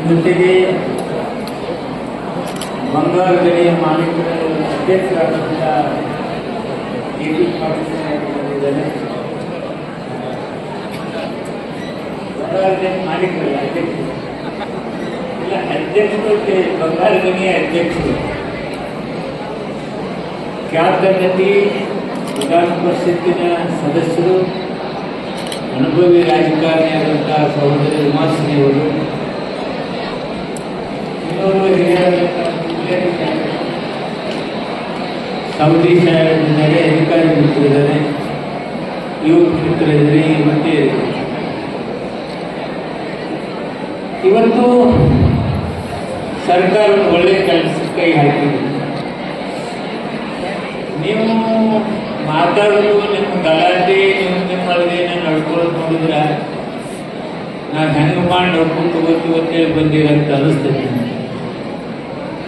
ಜೊತೆಗೆ ಬಂಗಾರ ಗಣಿಯ ಮಾಲೀಕರ ಅಧ್ಯಕ್ಷರಾದಂಥ ಕೆ.ಟಿ. ಪಾಟೀಲ್ ಬಂದಿದ್ದಾರೆ. ಬಂಗಾರ ಗಣಿ ಮಾಲೀಕರಲ್ಲ, ಅಧ್ಯಕ್ಷರು ಇಲ್ಲ, ಅಧ್ಯಕ್ಷರು ಬಂಗಾರ ಗಣಿಯ ಅಧ್ಯಕ್ಷರು, ಖ್ಯಾತ ನಟಿ, ವಿಧಾನ ಪರಿಷತ್ತಿನ ಸದಸ್ಯರು, ಅನುಭವಿ ರಾಜಕಾರಣಿಯಾದಂಥ ಸಹೋದರಿ ಉಮಾಶ್ರೀ ಅವರು, ಇನ್ನೊಬ್ಬ ಹಿರಿಯರಾದಂಥ ಸೌದಿ ಸಾಹೇಬರಿದ್ದಾರೆ, ಅಧಿಕಾರಿ ಮಿತ್ರರಿದ್ದಾರೆ, ಯುವಕ ಮಿತ್ರರಿದ್ದಾರೆ. ಮತ್ತೆ ಇವತ್ತು ಸರ್ಕಾರ ಒಳ್ಳೆಯ ಕೆಲಸಕ್ಕೆ ಕೈ ಹಾಕಿದೆ. ನೀವು ಮಾತಾಡೋದು, ನಿಮ್ಮ ಗಲಾಟೆ, ನಿಮ್ಮದೇನ ನಡ್ಕೊಳ್ಳೋದು ನೋಡಿದ್ರೆ ನಾವು ಹೆಂಗೆ ಮಾಡಿ ನೋಡ್ಕೊಂಡು ತಗೋತೀವಿ ಅಂತೇಳಿ ಬಂದಿರಂತ ಅನಿಸ್ತದೆ.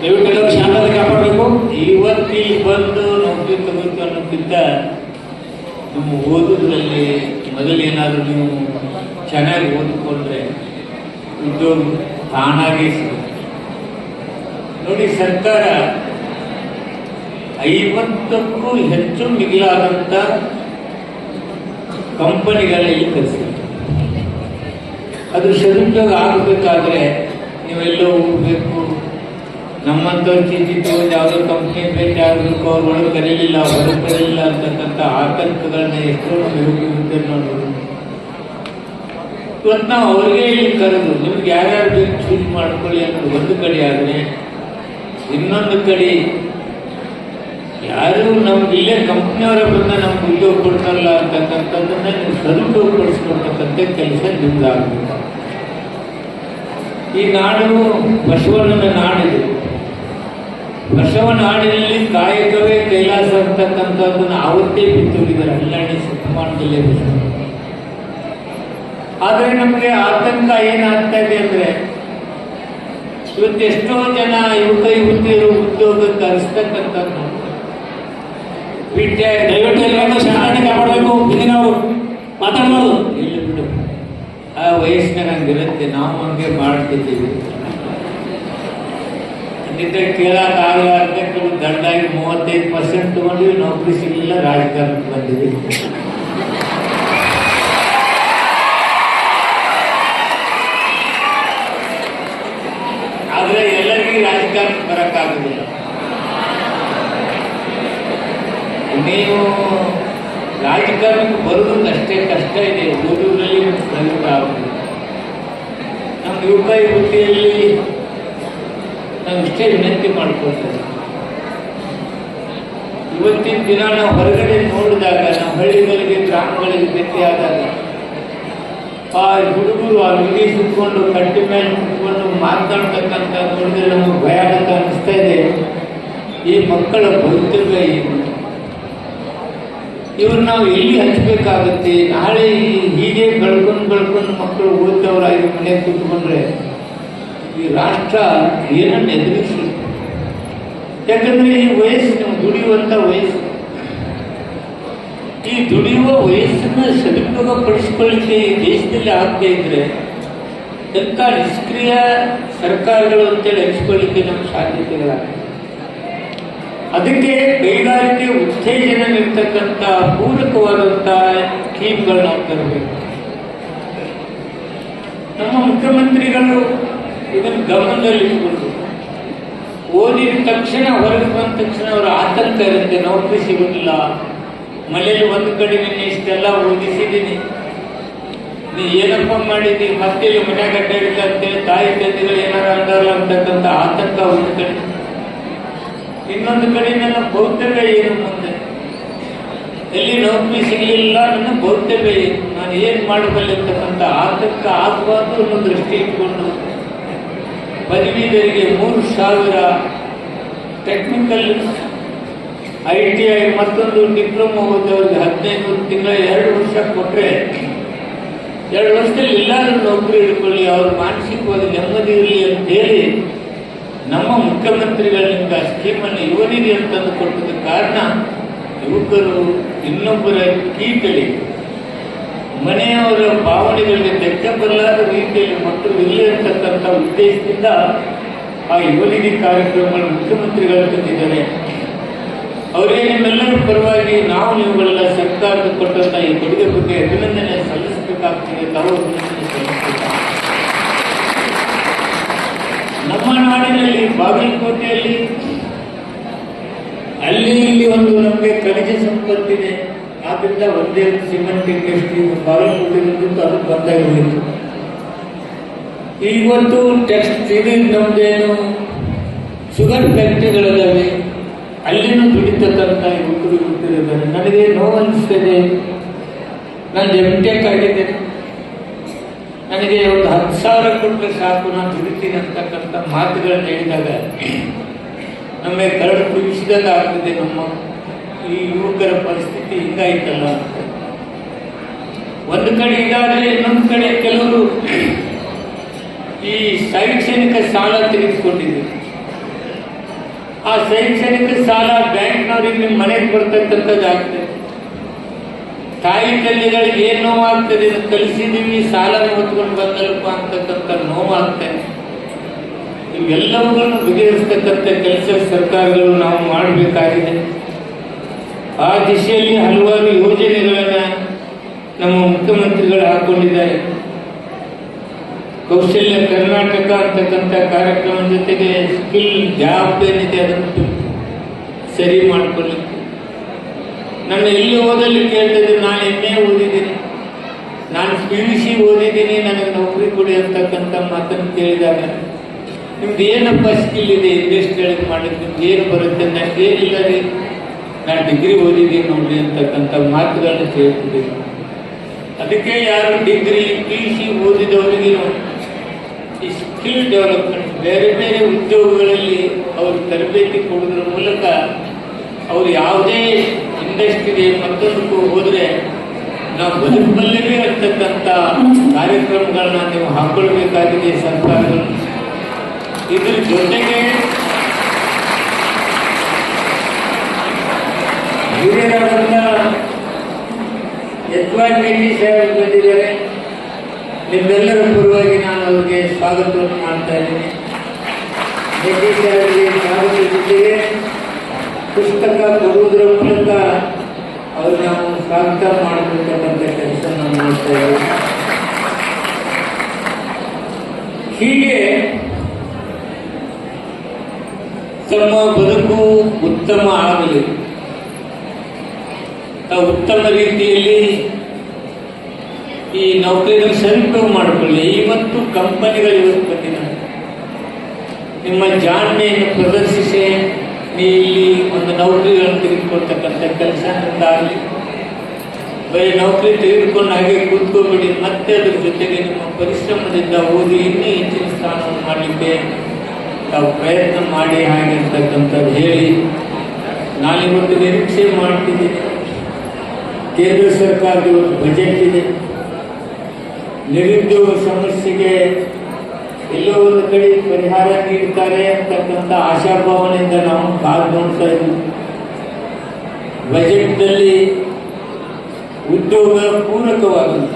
ದಯವಿಟ್ಟು ಶಾಂತತೆ ಕಾಪಾಡಬೇಕು. ಇವತ್ತಿಗೆ ಬಂದು ನೌಕರಿ ತಗೋತೀವಿ ಅನ್ನೋಕ್ಕಿಂತ ನಿಮ್ಮ ಓದೋದ್ರಲ್ಲಿ ಮೊದಲೇನಾದರೂ ನೀವು ಚೆನ್ನಾಗಿ ಓದಿಕೊಂಡ್ರೆ ಉದ್ಯೋಗ ತಾನಾಗೇ ಸಿಗುತ್ತೆ. ನೋಡಿ, ಸರ್ಕಾರ 50ಕ್ಕೂ ಹೆಚ್ಚು ಮಿಗಿಲಾದಂಥ ಕಂಪನಿಗಳಲ್ಲಿ ಕಲಿಸಿದೆ. ಅದು ಸದುಪಯೋಗ ಆಗಬೇಕಾದ್ರೆ ನೀವೆಲ್ಲೋ ಹೋಗಬೇಕು, ನಮ್ಮಂಥವ್ರು ಚೀಟಿ ತಗೊಂಡು ಯಾವುದೋ ಕಂಪ್ನಿ ಭೇಟಿ ಆಗಬೇಕು, ಅವ್ರು ಒಳಗೆ ಕರೀಲಿಲ್ಲ, ಹೊರಗೆ ಕರೀಲಿಲ್ಲ ಅಂತಕ್ಕಂಥ ಆತಂಕಗಳನ್ನ ಎಷ್ಟೋ ಹೋಗಿರುತ್ತೆ ನೋಡೋದು. ಇವತ್ತು ನಾವು ಅವ್ರಿಗೆ ಇಲ್ಲಿ ಕರೆದು ನಿಮ್ಗೆ ಯಾರ್ಯಾರು ಬೇಕು ಚೂಸ್ ಮಾಡ್ಕೊಳ್ಳಿ ಅನ್ನೋದು ಒಂದು ಕಡೆ ಆದರೆ, ಇನ್ನೊಂದು ಕಡೆ ಯಾರು ನಮ್ಗೆ ಇಲ್ಲೇ ಕಂಪ್ನಿಯವರೇ ಬಂದ ನಮ್ಗೆ ಉದ್ಯೋಗ ಕೊಡ್ತಾರಲ್ಲ ಅಂತಕ್ಕಂಥದ್ದನ್ನ ನೀವು ಸದುಪಯೋಗ ಪಡಿಸ್ಕೊಳ್ತಕ್ಕಂಥ ಕೆಲಸ ನಿಮ್ದಾಗಬೇಕು. ಈ ನಾಡು ಬಸವಣ್ಣನ ನಾಡಿದೆ. ಬಸವ ನಾಡಿನಲ್ಲಿ ಕಾಯಕವೇ ಕೈಲಾಸ ಅಂತಕ್ಕಂಥದ್ದನ್ನು ಆವತ್ತೇ ಬಿತ್ತೋಗಿದ್ದಾರೆ ಹಲ್ಲಾಣಿ ಶತಮಾನದಲ್ಲೇ ಬಸವ. ಆದರೆ ನಮಗೆ ಆತಂಕ ಏನಾಗ್ತಾ ಇದೆ ಅಂದರೆ, ಇವತ್ತೆಷ್ಟೋ ಜನ ಯುವಕ ಯುವತಿಯರು ಉದ್ಯೋಗಕ್ಕೆ ಅನಿಸ್ತಕ್ಕಂಥದ್ದು ದಯವಿಟ್ಟು ಎಲ್ಲರೂ ಶಾಂತತೆ ಕಾಪಾಡಬೇಕು. ಬಿಂದಿನವರು ಮಾತಾಡ್ಬೋದು. ಇಲ್ಲಿ ಬಿಡು, ಆ ವಯಸ್ಸಿನಾಗ ಹಂಗಿರುತ್ತೆ, ನಾವು ಹಂಗೆ ಮಾಡ್ತಿದ್ದೀವಿ. ಖಂಡಿತ ಕೇಳಕ್ಕಾಗಲಾರ್ದೆ ಕೆಲವು ದಂಡಾಗಿ 35% ತಗೊಂಡ್ವಿ, ನೌಕರಿ ಸಿಗಲಿಲ್ಲ, ರಾಜಕಾರಣಕ್ಕೆ ಬಂದಿದೆ. ಆದರೆ ಎಲ್ಲರಿಗೂ ರಾಜಕಾರಣಕ್ಕೆ ಬರೋಕ್ಕಾಗೋದಿಲ್ಲ. ನೀವು ರಾಜಕಾರಣಕ್ಕೆ ಬರೋದು ಅಷ್ಟೇ ಕಷ್ಟ ಇದೆ, ಓದುವುದರಲ್ಲಿ ಪ್ರಗತಿ ಆಗುವುದು. ನಮ್ಮ ಯುವಕ ಯುವತಿಯಲ್ಲಿ ನಾವು ಇಷ್ಟೇ ವಿನಂತಿ ಮಾಡ್ಕೊಳ್ತೇವೆ. ಇವತ್ತಿನ ದಿನ ನಾವು ಹೊರಗಡೆ ನೋಡಿದಾಗ, ನಾವು ಹಳ್ಳಿಗಳಿಗೆ ಗ್ರಾಮಗಳಿಗೆ ಭೇಟಿಯಾದಾಗ ಆ ಹುಡುಗರು ಆ ಹುಡುಗಿ ಸುತ್ಕೊಂಡು ಕಟ್ಟಿ ಮೇಲೆ ಕುತ್ಕೊಂಡು ಮಾತಾಡ್ತಕ್ಕಂಥ ನೋಡಿದ್ರೆ ನಮಗೆ ಭಯ ಅಂತ ಅನಿಸ್ತಾ ಇದೆ. ಈ ಮಕ್ಕಳ ಭವಿತವ್ಯ ಏನು? ಇವ್ರು ನಾವು ಎಲ್ಲಿ ಹಂಚಬೇಕಾಗುತ್ತೆ? ನಾಳೆ ಹೀಗೆ ಬೆಳ್ಕೊಂಡು ಮಕ್ಕಳು ಓದ್ದವರಾಗಿ ಮನೆ ಕೂತ್ಕೊಂಡ್ರೆ ಈ ರಾಷ್ಟ್ರ ಏನನ್ನು ಎದುರಿಸಿ? ಯಾಕಂದ್ರೆ ಈ ವಯಸ್ಸು ನೀವು ದುಡಿಯುವಂಥ ವಯಸ್ಸು. ಈ ದುಡಿಯುವ ವಯಸ್ಸನ್ನು ಸದುಪಯೋಗ ಪಡಿಸ್ಕೊಳ್ಳಿಕ್ಕೆ ಈ ದೇಶದಲ್ಲಿ ಆಗದೆ ಇದ್ರೆ ಎಂಥ ನಿಷ್ಕ್ರಿಯ ಸರ್ಕಾರಗಳು ಅಂತೇಳಿ ಹಂಚ್ಕೊಳ್ಳಿಕ್ಕೆ ನಮ್ಮ ಸಾಧ್ಯತೆಗಳಾಗ್ತದೆ. ಅದಕ್ಕೆ ಕೈಗಾರಿಕೆ ಉತ್ತೇಜನ ನೀಡ್ತಕ್ಕಂಥ ಪೂರಕವಾದಂಥ ಸ್ಕೀಮ್ಗಳನ್ನ ನಾವು ತರಬೇಕು. ನಮ್ಮ ಮುಖ್ಯಮಂತ್ರಿಗಳು ಇದನ್ನು ಗಮನದಲ್ಲಿಟ್ಕೊಂಡು ಓದಿದ ತಕ್ಷಣ ಹೊರಗೆ ಬಂದ ತಕ್ಷಣ ಅವರ ಆತಂಕ ಇರುತ್ತೆ, ನೌಕರಿ ಸಿಗೋದಿಲ್ಲ. ಮನೇಲಿ ಒಂದು ಕಡೆ ನಿನ್ನೆ ಇಷ್ಟೆಲ್ಲ ಓದಿಸಿದ್ದೀನಿ, ನೀ ಏನಪ್ಪ ಮಾಡಿದ್ದಿ, ಮತ್ತೆ ಮನ್ಯಾಗ ಅಡ್ಡಾಡಿಲ್ಲ ಅಂತೇಳಿ ತಾಯಿ ತಂದೆಗಳು ಏನಾರ ಅಂದಾರಲ್ಲ ಅಂತಕ್ಕಂಥ ಆತಂಕ ಒಂದು ಕಡೆ. ಇನ್ನೊಂದು ಕಡೆ ನನ್ನ ಭೌತವ್ಯ ಏನು? ಮುಂದೆ ಎಲ್ಲಿ ನೌಕರಿ ಸಿಗಲಿಲ್ಲ, ನನ್ನ ಭೌತವ್ಯ ಏನು? ನಾನು ಏನು ಮಾಡಬಲ್ಲೆ ಅಂತಕ್ಕಂಥ ಆತಂಕ ಆಗಬಾರ್ದು ಅನ್ನೋ ದೃಷ್ಟಿ ಇಟ್ಕೊಂಡು ಪದವೀಧರಿಗೆ 3,000 ಟೆಕ್ನಿಕಲ್ ITI ಮತ್ತೊಂದು ಡಿಪ್ಲೊಮಾ ಓದೋರಿಗೆ 15 ತಿಂಗಳ 2 ವರ್ಷ ಕೊಟ್ಟರೆ 2 ವರ್ಷದಲ್ಲಿ ಎಲ್ಲರೂ ನೌಕರಿ ಹಿಡ್ಕೊಳ್ಳಿ, ಅವ್ರ ಮಾನಸಿಕವಾಗಿ ನೆಮ್ಮದಿ ಇರಲಿ ಅಂತೇಳಿ ನಮ್ಮ ಮುಖ್ಯಮಂತ್ರಿಗಳಿಂದ ಸ್ಕೀಮನ್ನು ಇವರಿಗೆ ಅಂತಂದು ಕೊಟ್ಟದ ಕಾರಣ ಯುವಕರು ಇನ್ನೊಬ್ಬರ ಕೀಟಲಿ ಮನೆಯವರ ಭಾವನೆಗಳಿಗೆ ಧಕ್ಕೆ ಬರಲಾದ ರೀತಿಯಲ್ಲಿ ಮಕ್ಕಳು ಇರಲಿ ಅಂತಕ್ಕಂಥ ಉದ್ದೇಶದಿಂದ ಆ ಯುವನಿಧಿ ಕಾರ್ಯಕ್ರಮಗಳು ಮುಖ್ಯಮಂತ್ರಿಗಳು ತಂದಿದ್ದಾರೆ. ಅವರಿಗೆ ನಿಮ್ಮೆಲ್ಲರ ಪರವಾಗಿ ನಾವು ನೀವುಗಳೆಲ್ಲ ಸರ್ಕಾರದ ಕೊಟ್ಟಂತ ಈ ಕೊಡುಗೆ ಬಗ್ಗೆ ಅಭಿನಂದನೆ ಸಲ್ಲಿಸಬೇಕಾಗ್ತದೆ. ತಾವು ಅಭಿನಂದನೆ ಸಲ್ಲಿಸಬೇಕಾಗ್ತದೆ. ನಮ್ಮ ನಾಡಿನಲ್ಲಿ ಬಾಗಲಕೋಟೆಯಲ್ಲಿ ಅಲ್ಲಿ ಇಲ್ಲಿ ಒಂದು ನಮಗೆ ಖನಿಜ ಸಂಪತ್ತಿದೆ. ಆದ್ರಿಂದ ಒಂದೇ ಸಿಮೆಂಟ್ ಇಂಡಸ್ಟ್ರಿ ಬಾಗಲಕೋಟೆಯಲ್ಲಿದ್ದು ಅದು ಬಂದಾಗಿತ್ತು. ಇವತ್ತು ಇದು ನಮ್ದೇನು ಶುಗರ್ ಫ್ಯಾಕ್ಟ್ರಿಗಳಿದ್ದಾವೆ, ಅಲ್ಲಿನೂ ದುಡಿತಕ್ಕಂಥ ಯುವಕರು ಯುವಕರಿದ್ದಾರೆ. ನನಗೆ ನೋವು ಅನಿಸ್ತದೆ. ನಂದು MTech ಆಗಿದೆ. ನನಗೆ ಒಂದು 10,000 ಕೊಟ್ಟರೆ ಸಾಕು, ನಾನು ದುಡಿತೀನಿ ಅಂತಕ್ಕಂಥ ಮಾತುಗಳನ್ನು ಹೇಳಿದಾಗ ನಮಗೆ ಕರಡು ಕುದಿಸಿದಾಗ ಆಗ್ತದೆ. ನಮ್ಮ ಈ ಯುವಕರ ಪರಿಸ್ಥಿತಿ ಹಿಂಗಾಯ್ತಲ್ಲ ಅಂತ. ಒಂದು ಕಡೆ ಇದಾದರೆ ಇನ್ನೊಂದು ಕಡೆ ಕೆಲವರು ಈ ಶೈಕ್ಷಣಿಕ ಸಾಲ ತೆಗೆದುಕೊಂಡಿದ್ದೀವಿ. ಆ ಶೈಕ್ಷಣಿಕ ಸಾಲ ಬ್ಯಾಂಕ್ನವರಿಗೆ ನಿಮ್ಮ ಮನೆಗೆ ಬರ್ತಕ್ಕಂಥದ್ದಾಗ್ತದೆ. ತಾಯಿ ತಂದೆಗಳಿಗೆ ಏನು ನೋವಾಗ್ತದೆ, ಕಲಿಸಿದ್ದೀವಿ ಸಾಲ ಹೊತ್ಕೊಂಡು ಬಂದಲ್ಪ ಅಂತಕ್ಕಂಥ ನೋವಾಗ್ತದೆ. ಇವೆಲ್ಲವುಗಳನ್ನು ಬಗೆಹರಿಸ್ತಕ್ಕಂಥ ಕೆಲಸ ಸರ್ಕಾರಗಳು ನಾವು ಮಾಡಬೇಕಾಗಿದೆ. ಆ ದಿಶೆಯಲ್ಲಿ ಹಲವಾರು ಯೋಜನೆಗಳನ್ನು ನಮ್ಮ ಮುಖ್ಯಮಂತ್ರಿಗಳು ಹಾಕೊಂಡಿದ್ದಾರೆ. ಕೌಶಲ್ಯ ಕರ್ನಾಟಕ ಅಂತಕ್ಕಂಥ ಕಾರ್ಯಕ್ರಮದ ಜೊತೆಗೆ ಸ್ಕಿಲ್ ಜಾಬ್ ಏನಿದೆ ಅದನ್ನು ಸರಿ ಮಾಡಿಕೊಳ್ಳಿಕ್ಕೆ ನನ್ನ ಎಲ್ಲಿ ಓದಲಿಕ್ಕೆ ಹೇಳ್ತಿದ್ದೆ. ನಾನು MA ಓದಿದ್ದೀನಿ, ನಾನು PUC ಓದಿದ್ದೀನಿ, ನನಗೆ ನೌಕರಿ ಕೊಡಿ ಅಂತಕ್ಕಂಥ ಮಾತನ್ನು ಕೇಳಿದಾಗ ನಿಮ್ದು ಏನಪ್ಪ ಸ್ಕಿಲ್ ಇದೆ ಇಂಡಸ್ಟ್ರಿಯಲ್ ಮಾಡಲಿಕ್ಕೆ, ನಿಮ್ಗೆ ಏನು ಬರುತ್ತೆ? ನನಗೆ ಏನಿಲ್ಲ ರೀ, ನಾನು ಡಿಗ್ರಿ ಓದಿದ್ದೀನಿ ನೋಡ್ರಿ ಅಂತಕ್ಕಂಥ ಮಾತುಗಳನ್ನ ಕೇಳ್ತಿದ್ದೀನಿ. ಅದಕ್ಕೆ ಯಾರು ಡಿಗ್ರಿ PUC ಓದಿದವರಿಗೆ ಈ ಸ್ಕಿಲ್ ಡೆವಲಪ್ಮೆಂಟ್ ಬೇರೆ ಬೇರೆ ಉದ್ಯೋಗಗಳಲ್ಲಿ ಅವರು ತರಬೇತಿ ಕೊಡೋದ್ರ ಮೂಲಕ ಅವರು ಯಾವುದೇ ಇಂಡಸ್ಟ್ರಿಗೆ ಮತ್ತೊಂದಕ್ಕೂ ಹೋದರೆ ನಾವು ಬದುಕಬಲ್ಲವೇ ಅಂತಕ್ಕಂಥ ಕಾರ್ಯಕ್ರಮಗಳನ್ನ ನೀವು ಹಾಕೊಳ್ಬೇಕಾಗಿದೆ ಸರ್ಕಾರಗಳು. ಇದ್ರ ಜೊತೆಗೆ ಹಿರಿಯರಾದಂಥ ಯತ್ವಾಲ್ ಮೇಟಿ ಸಾಹೇಬ್ ಬಂದಿದ್ದಾರೆ. ನಿಮ್ಮೆಲ್ಲರ ಪರವಾಗಿ ನಾನು ಅವರಿಗೆ ಸ್ವಾಗತವನ್ನು ಮಾಡ್ತಾ ಇದ್ದೀನಿ. ಮೇಟಿ ಸಾಹೇಬರಿಗೆ ಸ್ವಾಗತ ಜೊತೆಗೆ ಪುಸ್ತಕ ಕೊಡುವುದರ ಮೂಲಕ ಅವ್ರು ನಾವು ಸ್ವಾಗತ ಮಾಡಬೇಕಂತ ಕೆಲಸ ನಾವು ಮಾಡ್ತಾ ಇದ್ದೀವಿ. ಹೀಗೆ ತಮ್ಮ ಬದುಕು ಉತ್ತಮ ಆಗಲಿ, ಉತ್ತಮ ರೀತಿಯಲ್ಲಿ ಈ ನೌಕರಿಯನ್ನು ಸದುಪಯೋಗ ಮಾಡಿಕೊಳ್ಳಿ. ಇವತ್ತು ಕಂಪನಿಗಳು ಇವತ್ತು ಬಂದಿದ್ದಾರೆ, ನಿಮ್ಮ ಜಾಣ್ಮೆಯನ್ನು ಪ್ರದರ್ಶಿಸಿ ನೀವು ಇಲ್ಲಿ ಒಂದು ನೌಕರಿಗಳನ್ನು ತೆಗೆದುಕೊಳ್ತಕ್ಕಂಥ ಕೆಲಸದಿಂದಾಗಲಿ. ಬರೀ ನೌಕರಿ ತೆಗೆದುಕೊಂಡು ಹಾಗೆ ಕೂತ್ಕೋಬೇಡಿ, ಮತ್ತೆ ಅದ್ರ ಜೊತೆಗೆ ನಿಮ್ಮ ಪರಿಶ್ರಮದಿಂದ ಓದಿ ಇನ್ನೂ ಹೆಚ್ಚಿನ ಸ್ಥಾನವನ್ನು ಮಾಡಲಿಕ್ಕೆ ತಾವು ಪ್ರಯತ್ನ ಮಾಡಿ ಹಾಗೆ ಅಂತಕ್ಕಂಥದ್ದು ಹೇಳಿ ನಾನಿವತ್ತು ನಿರೀಕ್ಷೆ ಮಾಡ್ತಿದ್ದೀನಿ. ಕೇಂದ್ರ ಸರ್ಕಾರದ ಇವತ್ತು ಬಜೆಟ್ ಇದೆ. ನಿರುದ್ಯೋಗ ಸಮಸ್ಯೆಗೆ ಎಲ್ಲೋ ಒಂದು ಕಡೆ ಪರಿಹಾರ ನೀಡ್ತಾರೆ ಅಂತಕ್ಕಂಥ ಆಶಾಭಾವನೆಯಿಂದ ನಾವು ಕಾದು ನೋಡ್ತಾ ಇದ್ದೀವಿ. ಬಜೆಟ್ನಲ್ಲಿ ಉದ್ಯೋಗ ಪೂರಕವಾದಂಥ,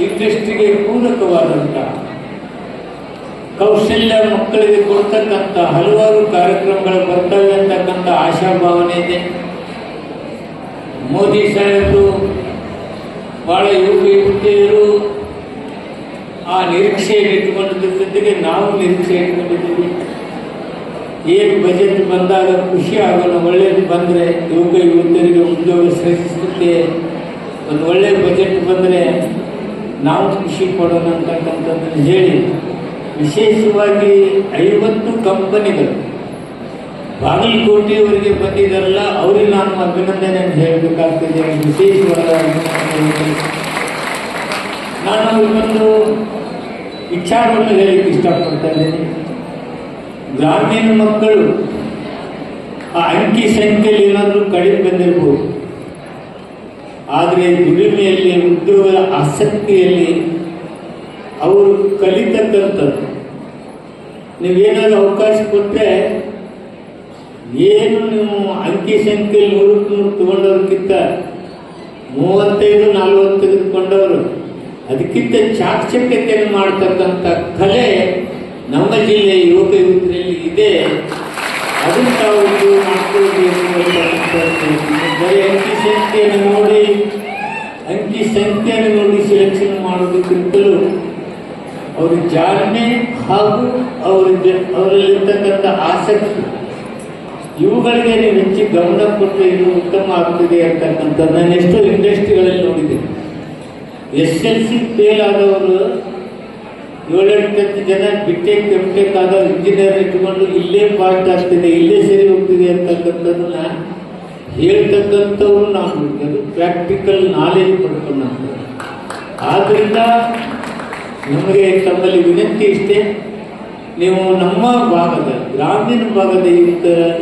ಇಂಡಸ್ಟ್ರಿಗೆ ಪೂರಕವಾದಂಥ, ಕೌಶಲ್ಯ ಮಕ್ಕಳಿಗೆ ಕೊಡ್ತಕ್ಕಂಥ ಹಲವಾರು ಕಾರ್ಯಕ್ರಮಗಳು ಬರ್ತವೆ ಅಂತಕ್ಕಂಥ ಆಶಾಭಾವನೆ ಇದೆ. ಮೋದಿ ಸಾಹೇಬರು ಭಾಳ ಯುವತಿಯರು ಆ ನಿರೀಕ್ಷೆಯನ್ನು ಇಟ್ಕೊಂಡಿದ್ದ ಜೊತೆಗೆ ನಾವು ನಿರೀಕ್ಷೆ ಇಟ್ಕೊಂಡಿದ್ದೀವಿ. ಏನು ಬಜೆಟ್ ಬಂದಾಗ ಖುಷಿ ಆಗೋಣ, ಒಳ್ಳೇದು ಬಂದರೆ ಯುವಕ ಯುವತಿಯರಿಗೆ ಉದ್ಯೋಗ ಸೃಷ್ಟಿಸಲಿಕ್ಕೆ ಒಂದು ಒಳ್ಳೆಯ ಬಜೆಟ್ ಬಂದರೆ ನಾವು ಖುಷಿ ಪಡೋಣ ಅಂತಕ್ಕಂಥದ್ದನ್ನು ಹೇಳಿ, ವಿಶೇಷವಾಗಿ 50 ಕಂಪನಿಗಳು ಬಾಗಲಕೋಟೆಯವರಿಗೆ ಬಂದಿದ್ದಾರಲ್ಲ, ಅವರಿಗೆ ನಾನು ಅಭಿನಂದನೆಯನ್ನು ಹೇಳಬೇಕಾಗ್ತದೆ. ವಿಶೇಷವಾದ ಅಭಿನಂದನೆ. ನಾನು ಅವ್ರಿಗೊಂದು ವಿಚಾರವನ್ನು ಹೇಳಲಿಕ್ಕೆ ಇಷ್ಟಪಡ್ತಾ ಇದ್ದೀನಿ. ಗ್ರಾಮೀಣ ಮಕ್ಕಳು ಆ ಅಂಕಿ ಸಂಖ್ಯೆಯಲ್ಲಿ ಏನಾದರೂ ಕಡಿಮೆ ಬಂದಿರ್ಬೋದು, ಆದರೆ ದುಡಿಮೆಯಲ್ಲಿ, ಉದ್ಯೋಗದ ಆಸಕ್ತಿಯಲ್ಲಿ ಅವರು ಕಲಿತಕ್ಕಂಥದ್ದು ನೀವೇನಾದರೂ ಅವಕಾಶ ಕೊಟ್ಟರೆ ಏನು ನೀವು ಅಂಕಿ ಸಂಖ್ಯೆಯಲ್ಲಿ 100 ತಗೊಂಡೋದಕ್ಕಿಂತ 35-40 ತೆಗೆದುಕೊಂಡವರು. ಅದಕ್ಕಿಂತ ಚಾಕಚಕ್ಯತೆಯನ್ನು ಮಾಡ್ತಕ್ಕಂಥ ಕಲೆ ನಮ್ಮ ಜಿಲ್ಲೆಯ ಯುವಕ ಯುವತಿಯಲ್ಲಿ ಇದೆ. ಅದನ್ನು ತಾವು ಉಪಯೋಗ ಮಾಡ್ಕೊಳ್ಬೇಕು ಅಂತಕ್ಕಂಥದ್ದು. ಬರೀ ಅಂಕಿ ಸಂಖ್ಯೆಯನ್ನು ನೋಡಿ ಸೆಲೆಕ್ಷನ್ ಮಾಡೋದಕ್ಕಿಂತಲೂ ಅವ್ರ ಜಾಣ್ಮೆ ಹಾಗೂ ಅವರಲ್ಲಿರ್ತಕ್ಕಂಥ ಆಸಕ್ತಿ ಇವುಗಳಿಗೆ ನೀವು ಹೆಚ್ಚು ಗಮನ ಕೊಟ್ಟರೆ ಇನ್ನೂ ಉತ್ತಮ ಆಗ್ತದೆ ಅಂತಕ್ಕಂಥದ್ದು ನಾನು ಎಷ್ಟೋ ಇಂಡಸ್ಟ್ರಿಗಳಲ್ಲಿ ನೋಡಿದ್ದೇನೆ. SLC ಫೇಲ್ ಆದವರು 7-8 ಜನ ಬಿಟೆಕ್ ಆದ ಇಂಜಿನಿಯರ್ ಇಟ್ಕೊಂಡು ಇಲ್ಲೇ ಪಾಸ್ ಆಗ್ತಿದೆ, ಇಲ್ಲೇ ಸರಿ ಹೋಗ್ತಿದೆ ಅಂತಕ್ಕಂಥದ್ದನ್ನ ಹೇಳ್ತಕ್ಕಂಥವ್ರು ನಾವು ನೋಡಿದ್ದು ಪ್ರಾಕ್ಟಿಕಲ್ ನಾಲೆಜ್ ಪಡ್ಕೊಂಡಂಥದ್ದು. ಆದ್ದರಿಂದ ನಮಗೆ ತಮ್ಮಲ್ಲಿ ವಿನಂತಿ ಇಷ್ಟೇ, ನೀವು ನಮ್ಮ ಭಾಗದ ಗ್ರಾಮೀಣ ಭಾಗದ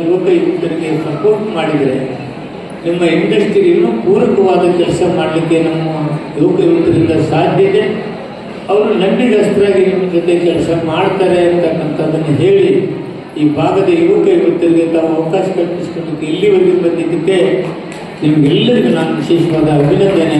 ಯುವಕ ಯುವಕರಿಗೆ ಸಪೋರ್ಟ್ ಮಾಡಿದರೆ ನಿಮ್ಮ ಇಂಡಸ್ಟ್ರಿ ಇನ್ನೂ ಪೂರಕವಾದ ಕೆಲಸ ಮಾಡಲಿಕ್ಕೆ ನಮ್ಮ ಯುವಕ ಯುವಕರಿಂದ ಸಾಧ್ಯ ಇದೆ. ಅವರು ನಂಬಿಗಸ್ತರಾಗಿ ನಿಮ್ಮ ಜೊತೆ ಕೆಲಸ ಮಾಡ್ತಾರೆ ಅಂತಕ್ಕಂಥದ್ದನ್ನು ಹೇಳಿ ಈ ಭಾಗದ ಯುವಕ ಯುವಕರಿಗೆ ತಾವು ಅವಕಾಶ ಕಲ್ಪಿಸಿಕೊಳ್ಳಲಿಕ್ಕೆ ಇಲ್ಲಿವರೆಗೆ ಬಂದಿದ್ದಕ್ಕೆ ನಿಮಗೆಲ್ಲರಿಗೂ ನಾನು ವಿಶೇಷವಾದ ಅಭಿನಂದನೆ